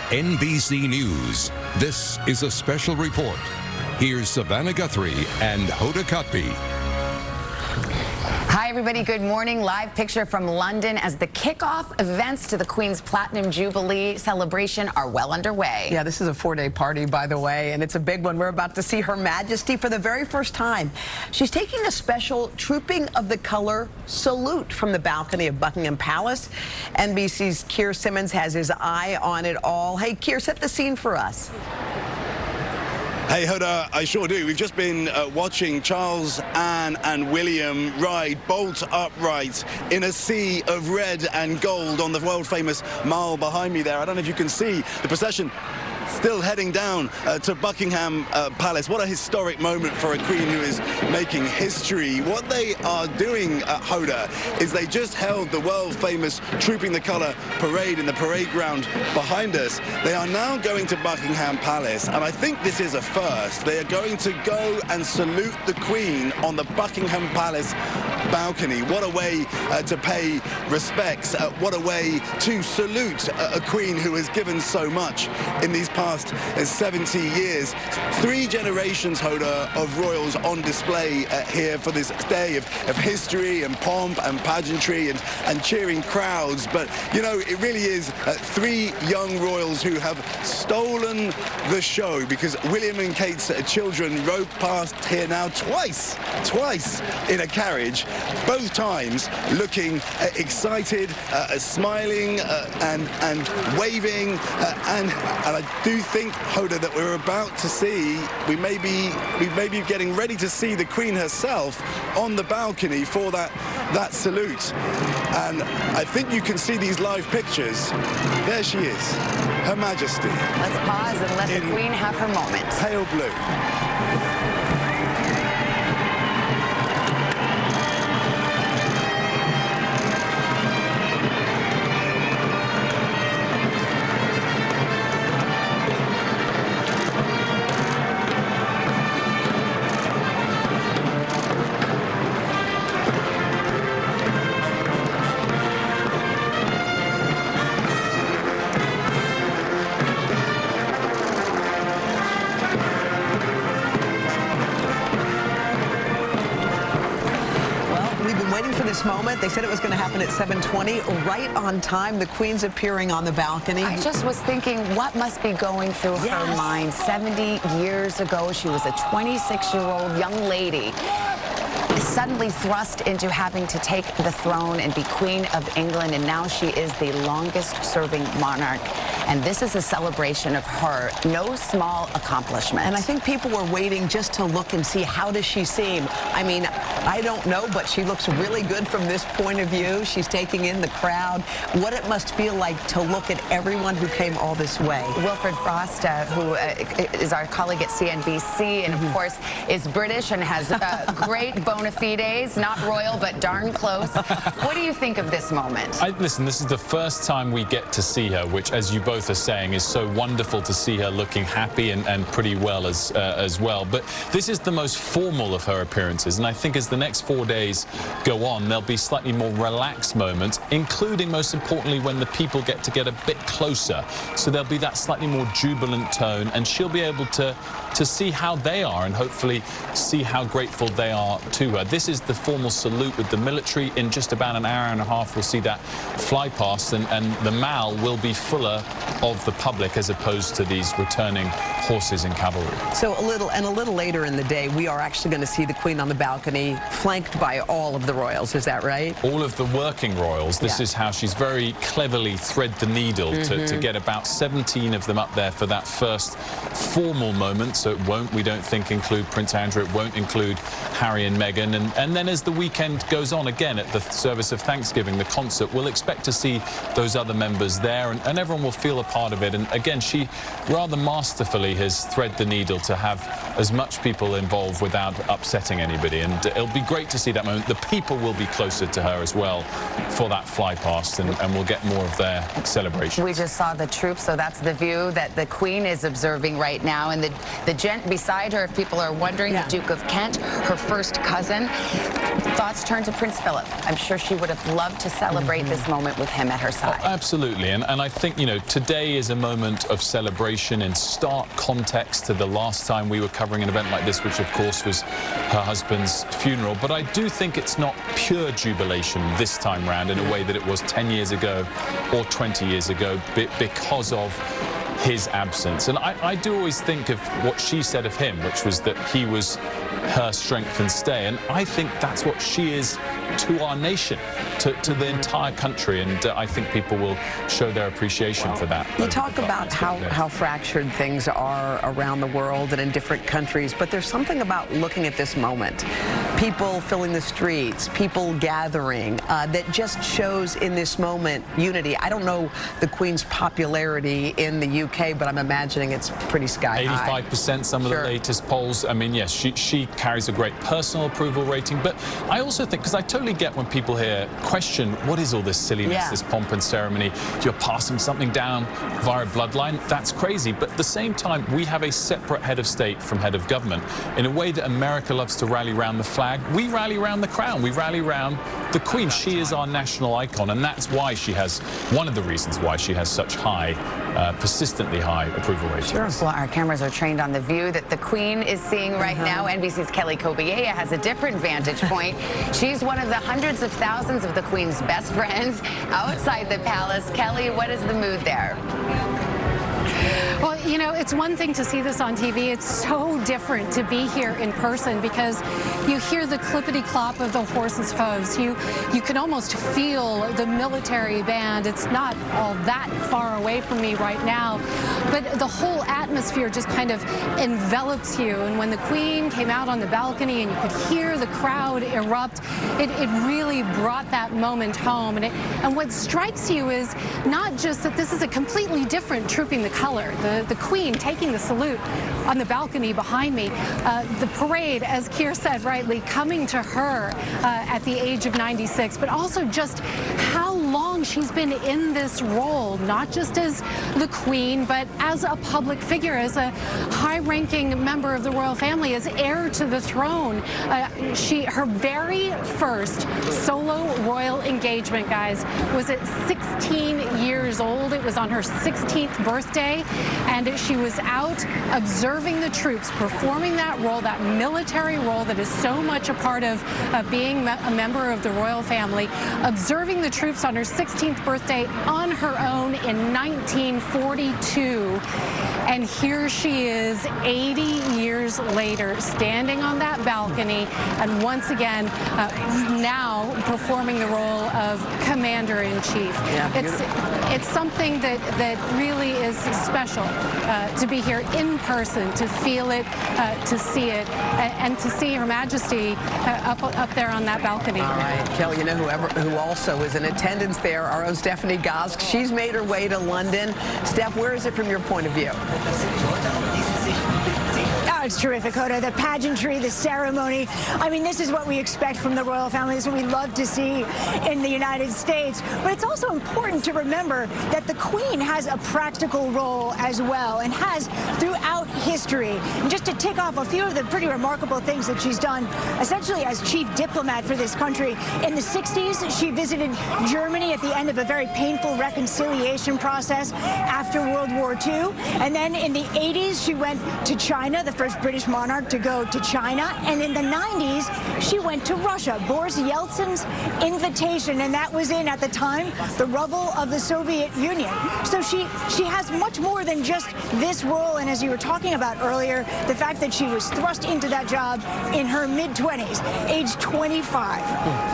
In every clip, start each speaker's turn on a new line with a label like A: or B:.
A: NBC News, this is a special report. Here's Savannah Guthrie and Hoda Kotb.
B: Hi, everybody. Good morning. Live picture from London as the kickoff events to the Queen's Platinum Jubilee celebration are well underway.
C: Yeah, this is a 4-day party, by the way, and it's a big one. We're about to see Her Majesty for the very first time. She's taking a special Trooping of the Colour salute from the balcony of Buckingham Palace. NBC's Keir Simmons has his eye on it all. Hey, Keir, set the scene for us.
D: Hey, Hoda, I sure do. We've just been watching Charles, Anne and William ride bolt upright in a sea of red and gold on the world-famous Mall behind me there. I don't know if you can see the procession still heading down to Buckingham Palace. What a historic moment for a queen who is making history. What they are doing, Hoda, is they just held the world-famous Trooping the Colour parade in the parade ground behind us. They are now going to Buckingham Palace, and I think this is a first. They are going to go and salute the Queen on the Buckingham Palace balcony. What a way to pay respects. What a way to salute a Queen who has given so much in these past 70 years. 3 generations, Hoda, of royals on display here for this day of history and pomp and pageantry and cheering crowds. But, you know, it really is 3 young royals who have stolen the show, because William and Kate's children rode past here now twice in a carriage, both times looking excited, smiling and waving, and I do think, Hoda, that we're about to see, we may be getting ready to see the Queen herself on the balcony for that salute. And I think you can see these live pictures. There she is, Her Majesty.
B: Let's pause and let the Queen have her moment.
D: Pale blue.
C: Waiting for this moment. They said it was going to happen at 7:20, right on time. The Queen's appearing on the balcony.
B: I just was thinking, what must be going through her mind? 70 years ago, she was a 26-year-old young lady, suddenly thrust into having to take the throne and be Queen of England, and now she is the longest-serving monarch. And this is a celebration of her. No small accomplishment.
C: And I think people were waiting just to look and see, how does she seem? I mean, I don't know, but she looks really good from this point of view. She's taking in the crowd. What it must feel like to look at everyone who came all this way.
B: Wilfred Frost, who is our colleague at CNBC, and of course is British and has great bona fides, not royal, but darn close. What do you think of this moment?
E: Listen, this is the first time we get to see her, which, as you both are saying, is so wonderful to see her looking happy and pretty well as well. But this is the most formal of her appearances, and I think as the next 4 days go on, there'll be slightly more relaxed moments, including, most importantly, when the people get a bit closer. So there'll be that slightly more jubilant tone, and she'll be able to see how they are and hopefully see how grateful they are to her. This is the formal salute with the military. In just about an hour and a half, we'll see that fly past, and the Mall will be fuller of the public as opposed to these returning horses and cavalry.
C: So a little later in the day, we are actually going to see the Queen on the balcony, flanked by all of the royals. Is that right?
E: All of the working royals. This is how she's very cleverly thread the needle to get about 17 of them up there for that first formal moment. So it won't, we don't think, include Prince Andrew. It won't include Harry and Meghan. And then as the weekend goes on, again, at the service of Thanksgiving, the concert, we'll expect to see those other members there, and everyone will feel a part of it. And again, she rather masterfully has thread the needle to have as much people involved without upsetting anybody. And it'll be great to see that moment. The people will be closer to her as well for that fly past, and we'll get more of their celebration.
B: We just saw the troops, so that's the view that the Queen is observing right now. And the gent beside her, if people are wondering, the Duke of Kent, her first cousin. Thoughts turn to Prince Philip. I'm sure she would have loved to celebrate this moment with him at her side.
E: Oh, absolutely, and I think, you know, today is a moment of celebration in stark context to the last time we were covering an event like this, which of course was her husband's funeral. But I do think it's not pure jubilation this time round in a way that it was 10 years ago or 20 years ago because of his absence. And I do always think of what she said of him, which was that he was her strength and stay. And I think that's what she is to our nation, to the entire country. And I think people will show their appreciation for that.
C: You talk about how fractured things are around the world and in different countries, but there's something about looking at this moment. People filling the streets, people gathering, that just shows in this moment unity. I don't know the Queen's popularity in the UK, but I'm imagining it's pretty sky high.
E: 85%, some of the latest polls. I mean, yes, she carries a great personal approval rating, but I also think, because I totally get when people here question, what is all this silliness, this pomp and ceremony? You're passing something down via a bloodline. That's crazy. But at the same time, we have a separate head of state from head of government. In a way that America loves to rally around the flag, we rally around the crown. We rally around the Queen. She is our national icon, and that's why she has, one of the reasons why she has such high, persistently high approval ratings.
B: Sure. Well, our cameras are trained on the view that the Queen is seeing right now. NBC's Kelly Kobiea has a different vantage point. She's one of the hundreds of thousands of the Queen's best friends outside the palace. Kelly, what is the mood there?
F: Well, you know, it's one thing to see this on TV. It's so different to be here in person because you hear the clippity-clop of the horses' hooves. You can almost feel the military band. It's not all that far away from me right now, but the whole atmosphere just kind of envelops you. And when the Queen came out on the balcony and you could hear the crowd erupt, it really brought that moment home. And what strikes you is not just that this is a completely different Trooping the Color. The Queen taking the salute on the balcony behind me. The parade, as Keir said rightly, coming to her at the age of 96, but also just how long she's been in this role, not just as the Queen, but as a public figure, as a high-ranking member of the royal family, as heir to the throne. Her very first solo royal engagement, guys, was at 16 years old. It was on her 16th birthday, and she was out observing the troops, performing that role, that military role that is so much a part of being a member of the royal family, observing the troops on her 16th birthday on her own in 1942. And here she is 80 years later, standing on that balcony, and once again, now performing the role of Commander-in-Chief. It's something that really is special to be here in person, to feel it, to see it, and to see Her Majesty up there on that balcony.
C: All right, Kelly, you know who also is in attendance there, our own Stephanie Gosk. She's made her way to London. Steph, where is it from your point of view?
G: Oh, it's terrific, Hoda. The pageantry, the ceremony. I mean, this is what we expect from the royal family. This is what we love to see in the United States. But it's also important to remember that the Queen has a practical role as well, and has throughout history. And just to tick off a few of the pretty remarkable things that she's done, essentially as chief diplomat for this country. In the 60s, she visited Germany at the end of a very painful reconciliation process after World War II. And then in the 80s, she went to China, the first British monarch to go to China. And in the 90s, she went to Russia, Boris Yeltsin's invitation, and that was in, at the time, the rubble of the Soviet Union. So she has much more than just this role, and as you were talking about earlier, the fact that she was thrust into that job in her mid-20s, age 25.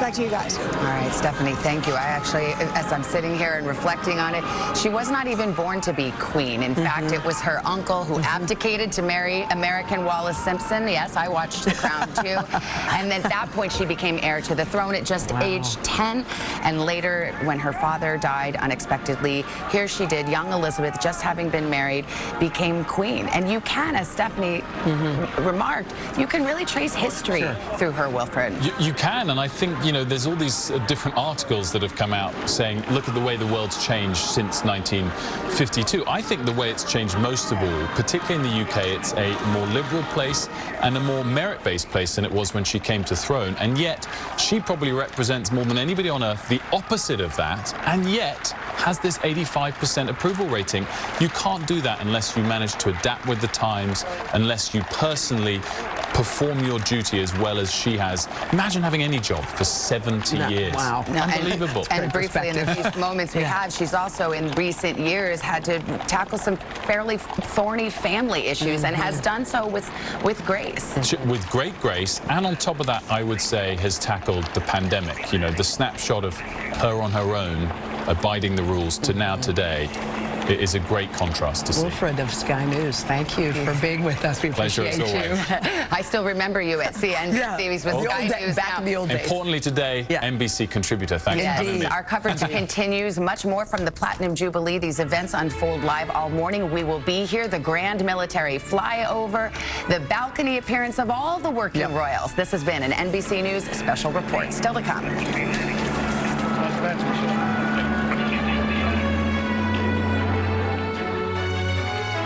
G: Back to you guys.
B: All right, Stephanie, thank you. I actually, as I'm sitting here and reflecting on it, she was not even born to be queen. In fact, it was her uncle who abdicated to marry American American Wallace Simpson. Yes, I watched The Crown too. And at that point, she became heir to the throne at just age 10. And later, when her father died unexpectedly, here she did, young Elizabeth, just having been married, became queen. And you can, as Stephanie remarked, you can really trace history through her, Wilfred.
E: You can, and I think, you know, there's all these different articles that have come out saying, look at the way the world's changed since 1952. I think the way it's changed most of all, particularly in the UK, it's a more liberal place and a more merit-based place than it was when she came to throne. And yet, she probably represents more than anybody on earth the opposite of that, and yet has this 85% approval rating. You can't do that unless you manage to adapt with the times, unless you personally perform your duty as well as she has. Imagine having any job for 70 years.
C: Wow.
E: Unbelievable.
B: And briefly, in the few moments we have, she's also in recent years had to tackle some fairly thorny family issues and has done so with grace.
E: With great grace, and on top of that, I would say has tackled the pandemic. You know, the snapshot of her on her own, abiding the rules, to now today. It is a great contrast to see.
C: Wilfred of Sky News, thank you for being with us. We appreciate you.
B: I still remember you at CNBC with Sky News.
C: Back in the old days.
E: Importantly today, NBC contributor. Thanks for having me.
B: Our coverage continues. Much more from the Platinum Jubilee. These events unfold live all morning. We will be here. The Grand Military Flyover, the balcony appearance of all the working royals. This has been an NBC News special report. Still to come.